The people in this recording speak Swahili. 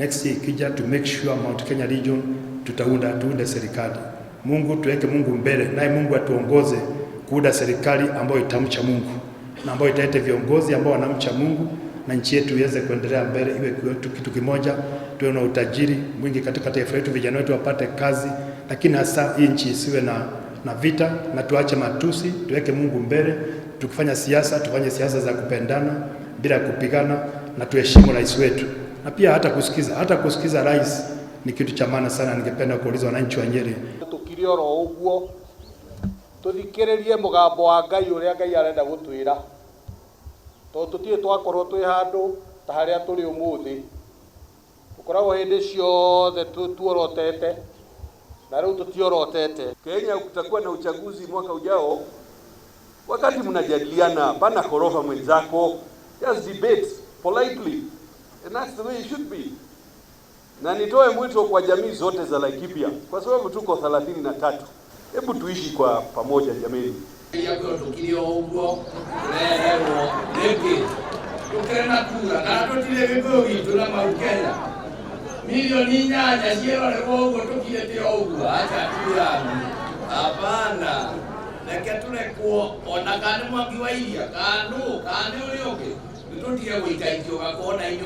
next year ikija to make sure Mount Kenya region tuunde serikali. Mungu tuweke Mungu mbele, naye Mungu atuongoze kuunda serikali ambayo itamcha Mungu na ambayo italeta viongozi ambao wanamcha Mungu, na nchi yetu iweze kuendelea mbele, iwe kitu kimoja, tuwe na utajiri mwingi katika taifa letu, vijana wetu wapate kazi, lakini hasa hii nchi isiwe na vita, na tuache matusi, tuweke Mungu mbele. Tukifanya siasa, tufanye siasa za kupendana bila kupigana, na tuheshimu rais wetu. Na pia hata kusikiza rais ni kitu cha maana sana. Ningependa kuuliza wananchi wa Nyeri, tukirioro uguo tuthikiririe mugambo wa Ngai uria Ngai arenda gutwira, tondu tutie twakorwo twi handu ta haria turi umuthi, tukoragwo hindi ciothe tuorotete, na riu tutiorotete. Kenya kutakuwa na uchaguzi mwaka ujao. Wakati mnajadiliana, bana korofa mwenzako, just debate politely, and that's the way it should be. Na nitoe mwito kwa jamii zote za Laikipia, kwa sababu tuko 33. Hebu tuishi kwa pamoja jameni. Yako tukirio ugo leo leki tukena kura na tutile vigogi tuna maukenya milioni nyanya sio leo ugo tukile tio ugo acha kura hapana leki tule kuo onakani mwagiwa ilia kanu ulioke tutie wikaikio kakona inyo